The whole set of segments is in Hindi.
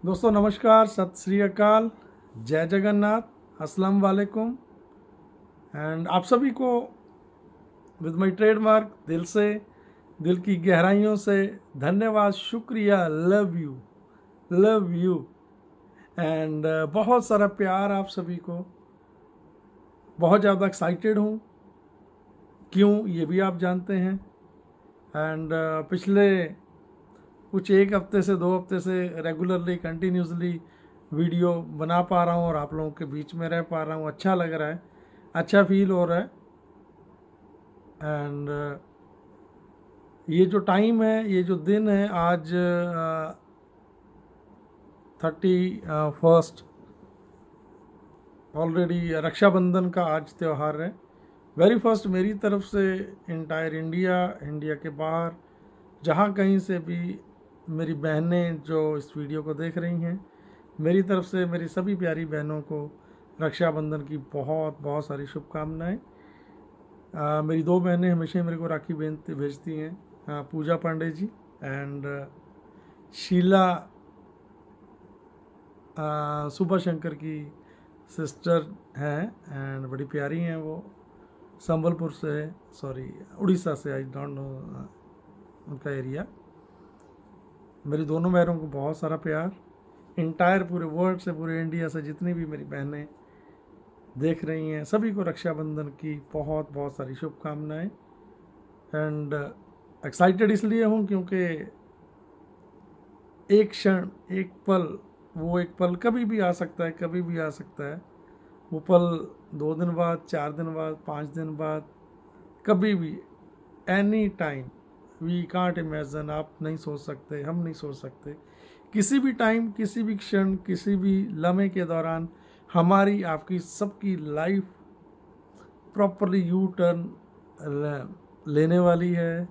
दोस्तों नमस्कार, सत श्री अकाल, जय जगन्नाथ, अस्सलाम वालेकुम। एंड आप सभी को विद माई ट्रेडमार्क दिल से, दिल की गहराइयों से धन्यवाद, शुक्रिया, लव यू एंड बहुत सारा प्यार आप सभी को। बहुत ज़्यादा एक्साइटेड हूँ, क्यों ये भी आप जानते हैं। एंड पिछले कुछ एक हफ्ते से 2 हफ्ते से रेगुलरली कंटिन्यूसली वीडियो बना पा रहा हूँ और आप लोगों के बीच में रह पा रहा हूँ। अच्छा लग रहा है, अच्छा फील हो रहा है। एंड ये जो टाइम है, ये जो दिन है, आज 31 ऑलरेडी रक्षाबंधन का आज त्यौहार है। वेरी फर्स्ट मेरी तरफ से इंटायर इंडिया के बाहर जहाँ कहीं से भी मेरी बहनें जो इस वीडियो को देख रही हैं, मेरी तरफ से मेरी सभी प्यारी बहनों को रक्षाबंधन की बहुत बहुत सारी शुभकामनाएं। मेरी 2 बहनें हमेशा मेरे को राखी भेजती हैं, पूजा पांडे जी एंड शीला सुबह शंकर की सिस्टर हैं एंड बड़ी प्यारी हैं। वो संबलपुर से, सॉरी उड़ीसा से, आई डोंट नो उनका एरिया। मेरी दोनों बहनों को बहुत सारा प्यार, इंटायर पूरे वर्ल्ड से, पूरे इंडिया से जितनी भी मेरी बहनें देख रही हैं, सभी को रक्षाबंधन की बहुत बहुत सारी शुभकामनाएं। एंड एक्साइटेड इसलिए हूँ क्योंकि एक क्षण, एक पल, वो एक पल कभी भी आ सकता है, कभी भी आ सकता है। वो पल 2 दिन बाद, 4 दिन बाद, 5 दिन बाद, कभी भी, any time, we can't imagine. आप नहीं सोच सकते, हम नहीं सोच सकते। किसी भी टाइम, किसी भी क्षण, किसी भी लम्हे के दौरान हमारी, आपकी, सबकी लाइफ प्रॉपरली यू टर्न लेने वाली है।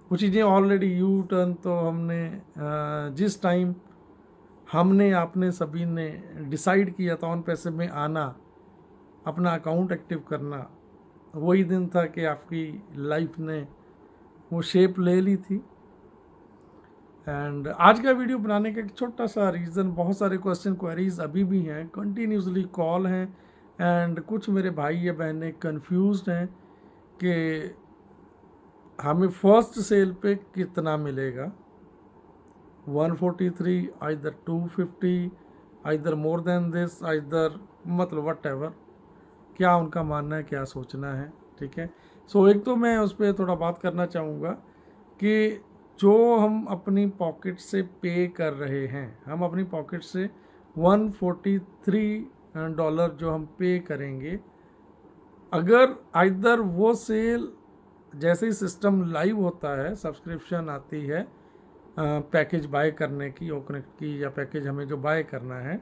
कुछ चीज़ें ऑलरेडी यू टर्न तो हमने जिस टाइम हमने, आपने सभी ने डिसाइड किया था ऑन पैसे में आना, अपना अकाउंट एक्टिव करना, वही दिन था कि आपकी लाइफ ने वो शेप ले ली थी। एंड आज का वीडियो बनाने का एक छोटा सा रीज़न, बहुत सारे क्वेश्चन क्वेरीज अभी भी हैं, कंटिन्यूसली कॉल हैं एंड कुछ मेरे भाई या बहनें कंफ्यूज्ड हैं कि हमें फर्स्ट सेल पे कितना मिलेगा। 143, either 250, either more than this, either, मतलब वट एवर, क्या उनका मानना है, क्या सोचना है। ठीक है, सो एक तो मैं उस पर थोड़ा बात करना चाहूँगा कि जो हम अपनी पॉकेट से पे कर रहे हैं, हम अपनी पॉकेट से $143 जो हम पे करेंगे, अगर आइदर वो सेल जैसे ही सिस्टम लाइव होता है, सब्सक्रिप्शन आती है पैकेज बाय करने की, ओकनेक्ट की, या पैकेज हमें जो बाय करना है,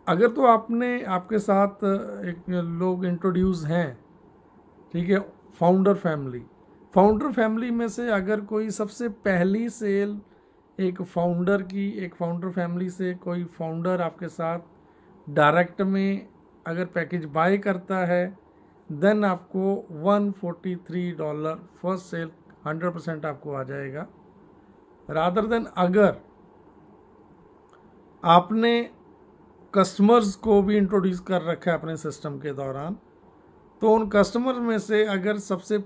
अगर तो आपने, आपके साथ एक लोग इंट्रोड्यूस हैं, ठीक है, फाउंडर फैमिली में से अगर कोई सबसे पहली सेल एक फाउंडर की, एक फाउंडर फैमिली से कोई फाउंडर आपके साथ डायरेक्ट में अगर पैकेज बाय करता है, देन आपको $143 फर्स्ट सेल 100% आपको आ जाएगा। रादर देन अगर आपने कस्टमर्स को भी इंट्रोड्यूस कर रखा है अपने सिस्टम के दौरान, तो उन कस्टमर में से अगर सबसे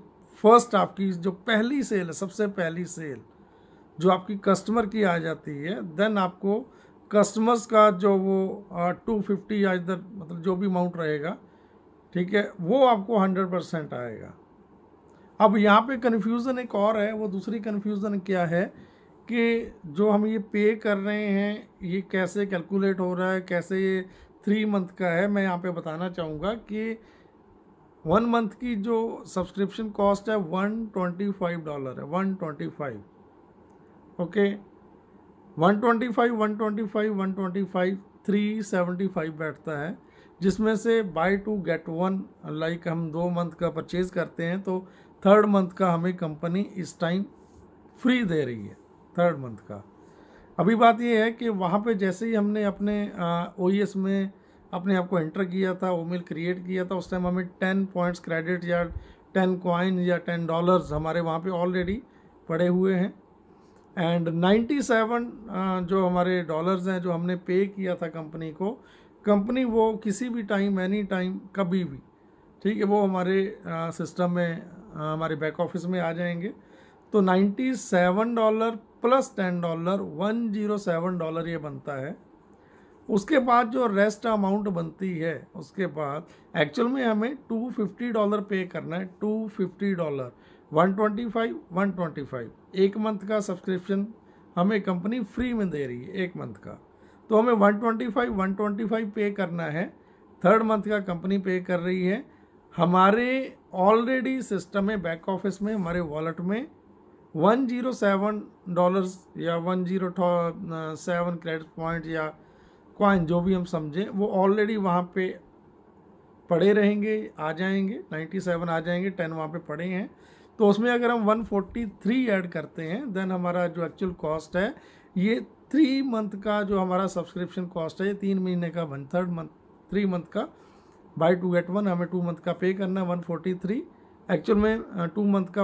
फर्स्ट आपकी जो पहली सेल है, सबसे पहली सेल जो आपकी कस्टमर की आ जाती है, देन आपको कस्टमर्स का जो वो 250 या इधर, मतलब जो भी अमाउंट रहेगा, ठीक है, वो आपको 100% आएगा। अब यहाँ पे कन्फ्यूज़न एक और है। वो दूसरी कन्फ्यूज़न क्या है कि जो हम ये पे कर रहे हैं, ये कैसे कैलकुलेट हो रहा है, कैसे ये 3 मंथ का है। मैं यहाँ पे बताना चाहूँगा कि 1 मंथ की जो सब्सक्रिप्शन कॉस्ट है $125 है, 125, ओके, 125, 375 बैठता है, जिसमें से बाय 2 गेट 1, लाइक हम 2 मंथ का परचेज करते हैं तो 3rd मंथ का हमें कंपनी इस टाइम फ्री दे रही है, 3rd मंथ का। अभी बात ये है कि वहाँ पे जैसे ही हमने अपने OES में अपने आप को एंटर किया था, ईमेल क्रिएट किया था, उस टाइम हमें 10 पॉइंट्स क्रेडिट या 10 कॉइन या $10 हमारे वहाँ पे ऑलरेडी पड़े हुए हैं। एंड 97 जो हमारे डॉलर्स हैं जो हमने पे किया था कंपनी को, कंपनी वो किसी भी टाइम, एनी टाइम, कभी भी, ठीक है, वो हमारे सिस्टम में, हमारे बैक ऑफिस में आ जाएंगे। तो $97 प्लस $10, $107 ये बनता है। उसके बाद जो रेस्ट अमाउंट बनती है, उसके बाद एक्चुअल में हमें $250 पे करना है। $250, 125, 125, एक मंथ का सब्सक्रिप्शन हमें कंपनी फ्री में दे रही है, एक मंथ का। तो हमें 125 पे करना है। थर्ड मंथ का कंपनी पे कर रही है। हमारे ऑलरेडी सिस्टम में, बैक ऑफिस में, हमारे वॉलेट में $107 या 107 क्रेडिट पॉइंट या कॉइन, जो भी हम समझें, वो ऑलरेडी वहाँ पे पड़े रहेंगे, आ जाएंगे। 97 आ जाएंगे, 10 वहाँ पे पड़े हैं। तो उसमें अगर हम 143 ऐड करते हैं, देन हमारा जो एक्चुअल कॉस्ट है, ये 3 मंथ का जो हमारा सब्सक्रिप्शन कॉस्ट है, ये 3 महीने का, 3 मंथ का, बाय 2 get 1, हमें 2 मंथ का पे करना है 143। एक्चुअल में 2 मंथ का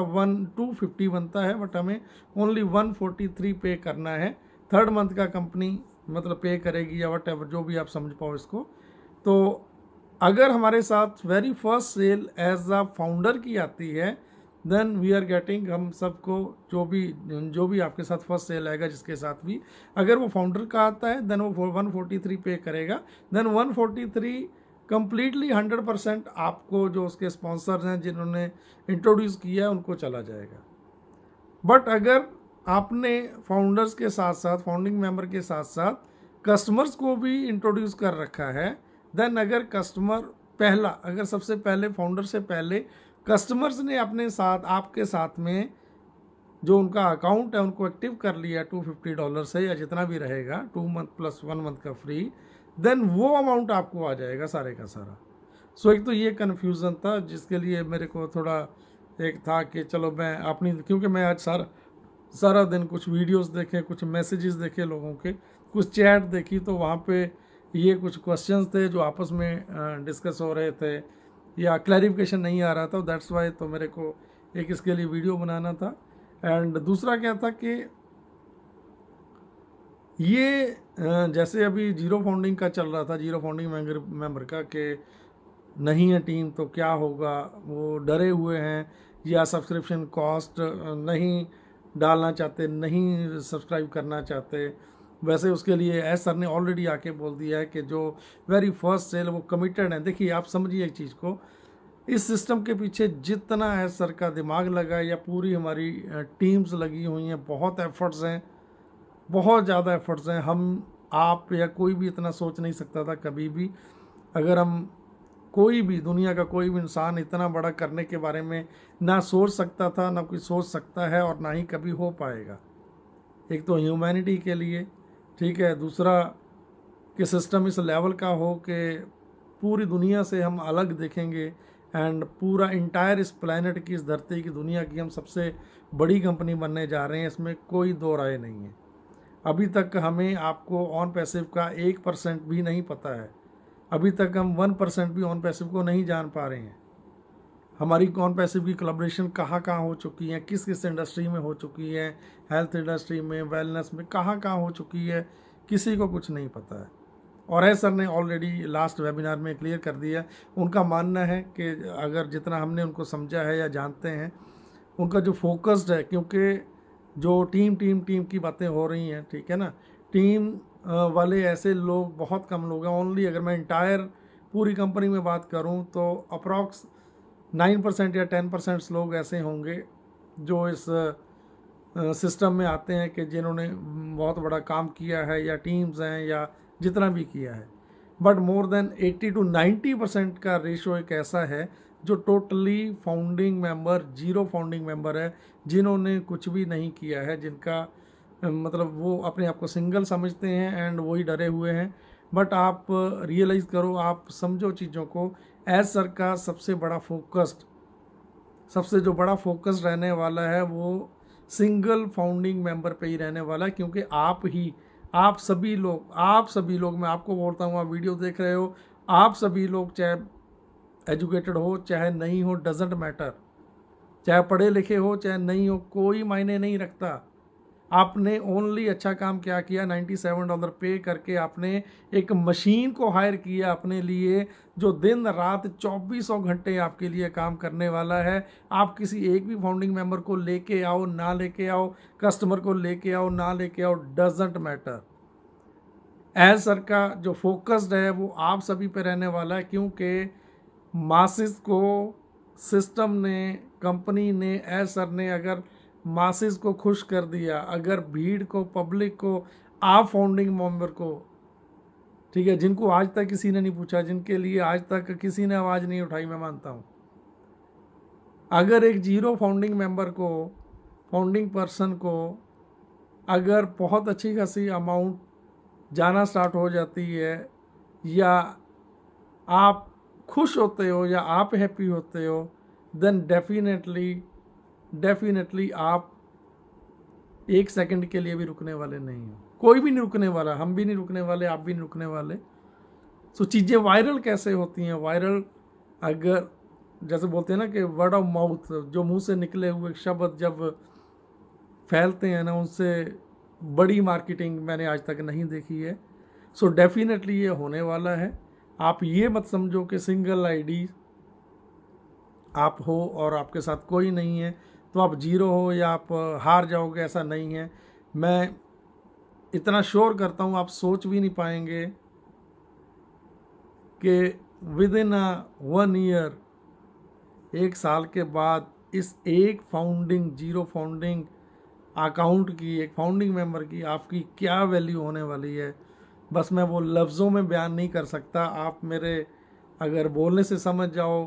250 बनता है, बट हमें ओनली 143 पे करना है। थर्ड मंथ का कंपनी मतलब पे करेगी या वट एवर, जो भी आप समझ पाओ इसको। तो अगर हमारे साथ very first sale as a founder की आती है, देन वी आर गेटिंग, हम सबको जो भी आपके साथ फर्स्ट सेल आएगा, जिसके साथ भी, अगर वो फाउंडर का आता है, देन वो 143 पे करेगा। देन 143 कंप्लीटली 100% आपको, जो उसके स्पॉन्सर्स हैं जिन्होंने इंट्रोड्यूस किया है, उनको चला जाएगा। बट अगर आपने फाउंडर्स के साथ साथ, फाउंडिंग मेंबर के साथ साथ कस्टमर्स को भी इंट्रोड्यूस कर रखा है, देन अगर कस्टमर पहला, अगर सबसे पहले फाउंडर से पहले कस्टमर्स ने अपने साथ, आपके साथ में जो उनका अकाउंट है, उनको एक्टिव कर लिया $250 से या जितना भी रहेगा, 2 मंथ प्लस 1 मंथ का फ्री, देन वो अमाउंट आपको आ जाएगा सारे का सारा। सो एक तो ये कन्फ्यूज़न था, जिसके लिए मेरे को थोड़ा एक था कि चलो मैं अपनी, क्योंकि मैं आज सारा दिन कुछ वीडियोस देखे, कुछ मैसेजेस देखे लोगों के, कुछ चैट देखी, तो वहाँ पे ये कुछ क्वेश्चंस थे जो आपस में डिस्कस हो रहे थे या क्लैरिफिकेशन नहीं आ रहा था। दैट्स वाई तो मेरे को एक इसके लिए वीडियो बनाना था। एंड दूसरा क्या था कि ये जैसे अभी जीरो फाउंडिंग का चल रहा था, जीरो फाउंडिंग मेंबर का, कि नहीं है टीम तो क्या होगा, वो डरे हुए हैं या सब्सक्रिप्शन कॉस्ट नहीं डालना चाहते, नहीं सब्सक्राइब करना चाहते। वैसे उसके लिए एस सर ने ऑलरेडी आके बोल दिया है कि जो वेरी फर्स्ट सेल वो कमिटेड है। देखिए, आप समझिए एक चीज़ को, इस सिस्टम के पीछे जितना एस सर का दिमाग लगा या पूरी हमारी टीम्स लगी हुई हैं, बहुत एफर्ट्स हैं, बहुत ज़्यादा एफर्ट्स हैं। हम, आप या कोई भी इतना सोच नहीं सकता था कभी भी। अगर हम, कोई भी, दुनिया का कोई भी इंसान इतना बड़ा करने के बारे में ना सोच सकता था, ना कोई सोच सकता है, और ना ही कभी हो पाएगा। एक तो ह्यूमैनिटी के लिए, ठीक है, दूसरा कि सिस्टम इस लेवल का हो कि पूरी दुनिया से हम अलग देखेंगे, एंड पूरा इंटायर इस प्लैनेट की, इस धरती की, दुनिया की हम सबसे बड़ी कंपनी बनने जा रहे हैं, इसमें कोई दो राय नहीं है। अभी तक हमें, आपको ऑन पैसिव का 1% भी नहीं पता है। अभी तक हम 1% भी ऑन पैसिव को नहीं जान पा रहे हैं। हमारी ऑन पैसिव की कोलैबोरेशन कहाँ कहाँ हो चुकी है, किस किस इंडस्ट्री में हो चुकी है, हेल्थ इंडस्ट्री में, वेलनेस में, कहाँ कहाँ हो चुकी है, किसी को कुछ नहीं पता है। और है सर ने ऑलरेडी लास्ट वेबिनार में क्लियर कर दिया। उनका मानना है कि अगर जितना हमने उनको समझा है या जानते हैं, उनका जो फोकस्ड है, क्योंकि जो टीम की बातें हो रही हैं, ठीक है ना, टीम वाले ऐसे लोग बहुत कम लोग हैं। ओनली अगर मैं इंटायर पूरी कंपनी में बात करूं तो अप्रॉक्स 9% या 10% लोग ऐसे होंगे जो इस सिस्टम में आते हैं कि जिन्होंने बहुत बड़ा काम किया है, या टीम्स हैं, या जितना भी किया है। बट मोर देन 80 to 90% का रेशो एक ऐसा है जो totally founding member, zero founding member है, जिन्होंने कुछ भी नहीं किया है, जिनका मतलब वो अपने आप को सिंगल समझते हैं एंड वही डरे हुए हैं। बट आप रियलाइज़ करो, आप समझो चीज़ों को। एज सर का सबसे जो बड़ा फोकस रहने वाला है, वो सिंगल फाउंडिंग मेंबर पे ही रहने वाला है, क्योंकि आप सभी लोग, मैं आपको बोलता हूँ, आप वीडियो देख रहे हो, आप सभी लोग, चाहे एजुकेटेड हो चाहे नहीं हो, डजेंट मैटर, चाहे पढ़े लिखे हो चाहे नहीं हो, कोई मायने नहीं रखता। आपने ओनली अच्छा काम क्या किया, $97 पे करके आपने एक मशीन को हायर किया अपने लिए, जो दिन रात 2400 घंटे आपके लिए काम करने वाला है। आप किसी एक भी फाउंडिंग मेंबर को लेके आओ ना लेके आओ, कस्टमर को लेके आओ ना लेके आओ, डजेंट मैटर। एज सर का जो फोकस्ड है वो आप सभी पे रहने वाला है, क्योंकि मासिस को सिस्टम ने, कंपनी ने, एज सर ने अगर मासिस को खुश कर दिया, अगर भीड़ को, पब्लिक को, आप फाउंडिंग मेंबर को, ठीक है, जिनको आज तक किसी ने नहीं पूछा, जिनके लिए आज तक किसी ने आवाज़ नहीं उठाई, मैं मानता हूँ, अगर एक जीरो फाउंडिंग मेंबर को, फाउंडिंग पर्सन को अगर बहुत अच्छी खासी अमाउंट जाना स्टार्ट हो जाती है, या आप खुश होते हो या आप हैप्पी होते हो, देन डेफिनेटली आप एक सेकंड के लिए भी रुकने वाले नहीं हो। कोई भी नहीं रुकने वाला, हम भी नहीं रुकने वाले, आप भी नहीं रुकने वाले। सो चीज़ें वायरल कैसे होती हैं? वायरल अगर जैसे बोलते हैं ना कि वर्ड ऑफ माउथ, जो मुंह से निकले हुए शब्द जब फैलते हैं ना, उनसे बड़ी मार्केटिंग मैंने आज तक नहीं देखी है। सो डेफिनेटली ये होने वाला है। आप ये मत समझो कि सिंगल आईडी आप हो और आपके साथ कोई नहीं है तो आप जीरो हो या आप हार जाओगे, ऐसा नहीं है। मैं इतना श्योर करता हूँ, आप सोच भी नहीं पाएंगे कि विद इन 1 ईयर, 1 साल के बाद, इस एक फाउंडिंग, जीरो फाउंडिंग अकाउंट की, एक फाउंडिंग मेंबर की आपकी क्या वैल्यू होने वाली है, बस मैं वो लफ्ज़ों में बयान नहीं कर सकता। आप मेरे अगर बोलने से समझ जाओ,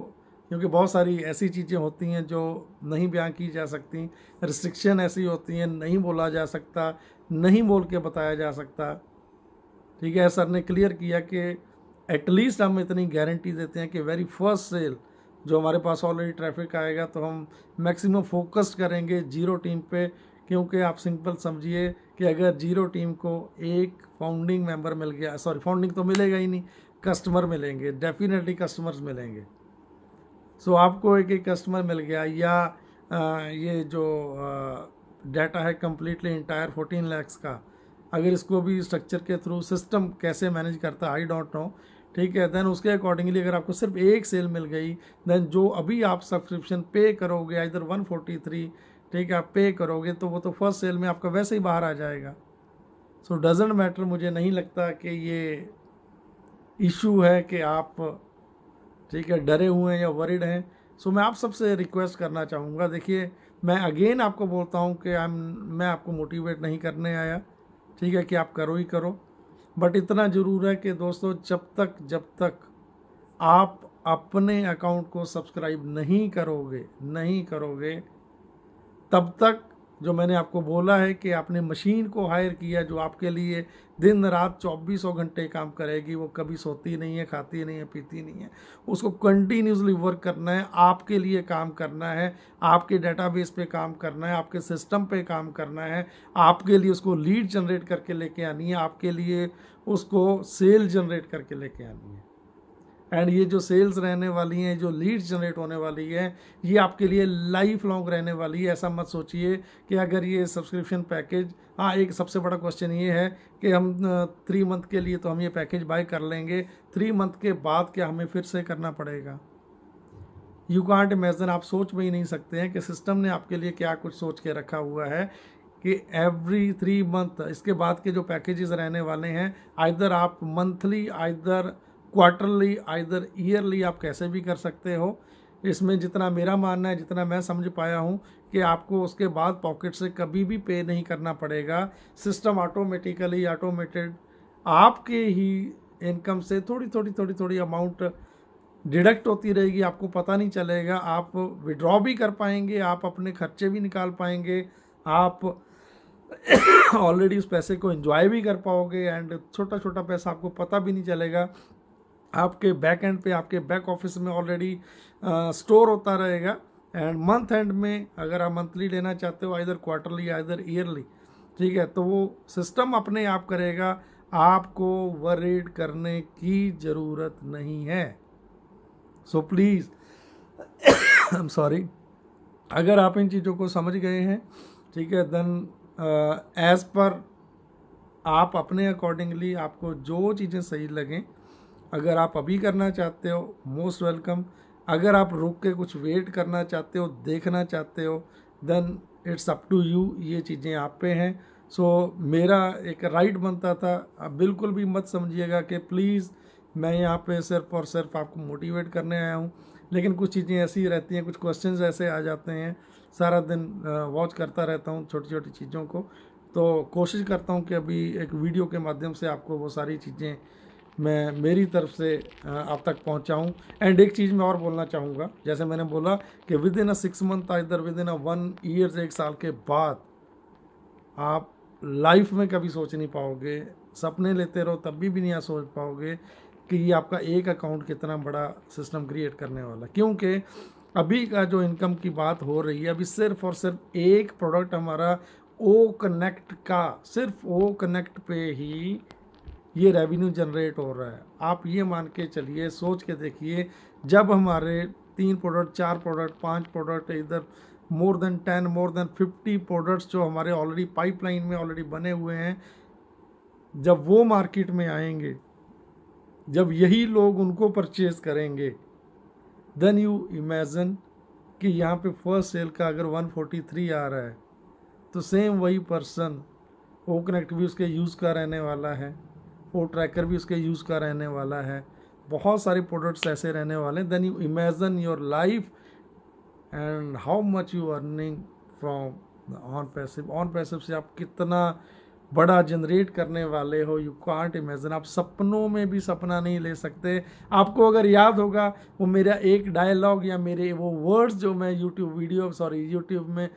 क्योंकि बहुत सारी ऐसी चीज़ें होती हैं जो नहीं बयान की जा सकती, रिस्ट्रिक्शन ऐसी होती हैं, नहीं बोला जा सकता, नहीं बोल के बताया जा सकता। ठीक है, सर ने क्लियर किया कि एटलीस्ट हम इतनी गारंटी देते हैं कि वेरी फर्स्ट सेल जो हमारे पास ऑलरेडी ट्रैफिक आएगा तो हम मैक्सिमम फोकस्ड करेंगे जीरो टीम पे, क्योंकि आप सिंपल समझिए कि अगर जीरो टीम को एक फाउंडिंग मेंबर मिल गया, सॉरी फाउंडिंग तो मिलेगा ही नहीं, कस्टमर मिलेंगे, डेफिनेटली कस्टमर्स मिलेंगे। सो आपको एक एक कस्टमर मिल गया, या ये जो डाटा है कम्प्लीटली इंटायर 14 lakhs का, अगर इसको भी स्ट्रक्चर के थ्रू सिस्टम कैसे मैनेज करता है आई डोंट नो, ठीक है, देन उसके अकॉर्डिंगली अगर आपको सिर्फ एक सेल मिल गई, देन जो अभी आप सब्सक्रिप्शन पे करोगे इधर 143, ठीक है, आप पे करोगे तो वो तो फर्स्ट सेल में आपका वैसे ही बाहर आ जाएगा। सो डजेंट मैटर, मुझे नहीं लगता कि ये इशू है कि आप, ठीक है, डरे हुए हैं या वरीड हैं। सो मैं आप सबसे रिक्वेस्ट करना चाहूँगा, देखिए मैं अगेन आपको बोलता हूँ कि मैं आपको मोटिवेट नहीं करने आया, ठीक है, कि आप करो ही करो, बट इतना ज़रूर है कि दोस्तों जब तक आप अपने अकाउंट को सब्सक्राइब नहीं करोगे तब तक जो मैंने आपको बोला है कि आपने मशीन को हायर किया जो आपके लिए दिन रात 2400 घंटे काम करेगी, वो कभी सोती नहीं है, खाती नहीं है, पीती नहीं है, उसको कंटिन्यूसली वर्क करना है, आपके लिए काम करना है, आपके डेटाबेस पे काम करना है, आपके सिस्टम पे काम करना है, आपके लिए उसको लीड जनरेट करके लेके आनी है, आपके लिए उसको सेल जनरेट करके लेके आनी है। एंड ये जो सेल्स रहने वाली हैं, जो लीड्स जनरेट होने वाली है, ये आपके लिए लाइफ लॉन्ग रहने वाली है। ऐसा मत सोचिए कि अगर ये सब्सक्रिप्शन पैकेज, हाँ एक सबसे बड़ा क्वेश्चन ये है कि हम 3 मंथ के लिए तो हम ये पैकेज बाय कर लेंगे, 3 मंथ के बाद क्या हमें फिर से करना पड़ेगा? यू कांट इमेजिन, आप सोच में ही नहीं सकते हैं कि सिस्टम ने आपके लिए क्या कुछ सोच के रखा हुआ है कि एवरी 3 मंथ इसके बाद के जो पैकेजेस रहने वाले हैं, आइदर आप monthly, either quarterly, either yearly, आप कैसे भी कर सकते हो। इसमें जितना मेरा मानना है, जितना मैं समझ पाया हूँ कि आपको उसके बाद पॉकेट से कभी भी पे नहीं करना पड़ेगा। सिस्टम ऑटोमेटेड आपके ही इनकम से थोड़ी अमाउंट डिडक्ट होती रहेगी, आपको पता नहीं चलेगा, आप विड्रॉ भी कर पाएंगे, आप अपने खर्चे भी निकाल पाएंगे, आप ऑलरेडी उस पैसे को एंजॉय भी कर पाओगे, एंड छोटा पैसा आपको पता भी नहीं चलेगा, आपके बैक एंड पे, आपके बैक ऑफिस में ऑलरेडी स्टोर होता रहेगा। एंड मंथ एंड में अगर आप मंथली लेना चाहते हो, आइदर क्वार्टरली, आइदर ईयरली, ठीक है, तो वो सिस्टम अपने आप करेगा, आपको वरीड करने की ज़रूरत नहीं है। So please I am sorry, अगर आप इन चीज़ों को समझ गए हैं, ठीक है, देन एज़ पर आप अपने अकॉर्डिंगली आपको जो चीज़ें सही लगें, अगर आप अभी करना चाहते हो मोस्ट वेलकम, अगर आप रुक के कुछ वेट करना चाहते हो, देखना चाहते हो, then it's up to you, ये चीज़ें आप पे हैं। सो मेरा एक राइट बनता था, आप बिल्कुल भी मत समझिएगा कि प्लीज़ मैं यहाँ पे सिर्फ और सिर्फ आपको मोटिवेट करने आया हूँ, लेकिन कुछ चीज़ें ऐसी रहती हैं, कुछ क्वेश्चंस ऐसे आ जाते हैं, सारा दिन वॉच करता रहता हूँ छोटी छोटी चीज़ों को, तो कोशिश करता हूँ कि अभी एक वीडियो के माध्यम से आपको वो सारी चीज़ें मैं मेरी तरफ से आप तक पहुंचाऊं। एंड एक चीज़ मैं और बोलना चाहूँगा, जैसे मैंने बोला कि विद इन अ 6 मंथ, इधर विद इन अ 1 ईयर, 1 साल के बाद आप लाइफ में कभी सोच नहीं पाओगे, सपने लेते रहो तब भी नहीं सोच पाओगे कि ये आपका एक अकाउंट कितना बड़ा सिस्टम क्रिएट करने वाला। क्योंकि अभी का जो इनकम की बात हो रही है, अभी सिर्फ और सिर्फ एक प्रोडक्ट हमारा ओ कनेक्ट का, सिर्फ ओ कनेक्ट पे ही ये रेवेन्यू जनरेट हो रहा है। आप ये मान के चलिए, सोच के देखिए, जब हमारे 3 प्रोडक्ट, 4 प्रोडक्ट, 5 प्रोडक्ट, इधर more than 10, more than 50 products जो हमारे ऑलरेडी पाइपलाइन में ऑलरेडी बने हुए हैं, जब वो मार्केट में आएंगे, जब यही लोग उनको परचेज करेंगे, देन यू इमेजिन कि यहाँ पे फर्स्ट सेल का अगर 143 आ रहा है, तो सेम वही पर्सन ओ कनेक्ट भी उसके यूज़ का रहने वाला है, वो ट्रैकर भी उसके यूज़ का रहने वाला है, बहुत सारे प्रोडक्ट्स ऐसे रहने वाले हैं। Then you imagine your life and how much you earning from on passive. On passive से आप कितना बड़ा जनरेट करने वाले हो, यू कांट इमेजिन। आप सपनों में भी सपना नहीं ले सकते। आपको अगर याद होगा वो मेरा एक डायलॉग या मेरे वो वर्ड्स जो मैं यूट्यूब में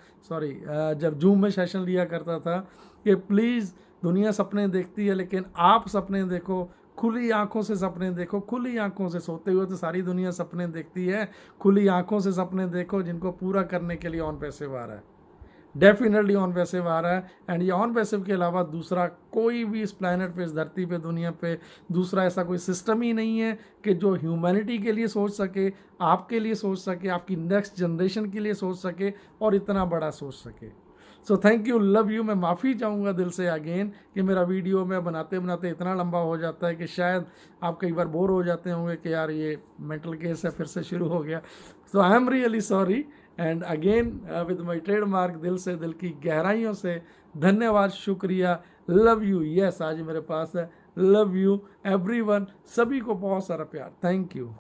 जब जूम में सेशन लिया करता था कि प्लीज़, दुनिया सपने देखती है लेकिन आप सपने देखो, खुली आंखों से सपने देखो। खुली आंखों से, सोते हुए तो सारी दुनिया सपने देखती है, खुली आंखों से सपने देखो जिनको पूरा करने के लिए ऑन पैसिव आ रहा है, डेफिनेटली ऑन पैसिव आ रहा है। एंड ये ऑन पैसिव के अलावा दूसरा कोई भी इस प्लैनेट पे, इस धरती पे, दुनिया पे दूसरा ऐसा कोई सिस्टम ही नहीं है कि जो ह्यूमैनिटी के लिए सोच सके, आपके लिए सोच सके, आपकी नेक्स्ट जनरेशन के लिए सोच सके और इतना बड़ा सोच सके। So thank you, love you. मैं माफ़ी चाहूँगा दिल से अगेन कि मेरा वीडियो में बनाते बनाते इतना लंबा हो जाता है कि शायद आप कई बार बोर हो जाते होंगे कि यार ये मेंटल केस है, फिर से शुरू हो गया। So I am really sorry and again with my trademark, दिल से, दिल की गहराइयों से धन्यवाद, शुक्रिया, लव यू। यस, आज मेरे पास है, लव यू एवरीवन, सभी को बहुत सारा प्यार, थैंक यू।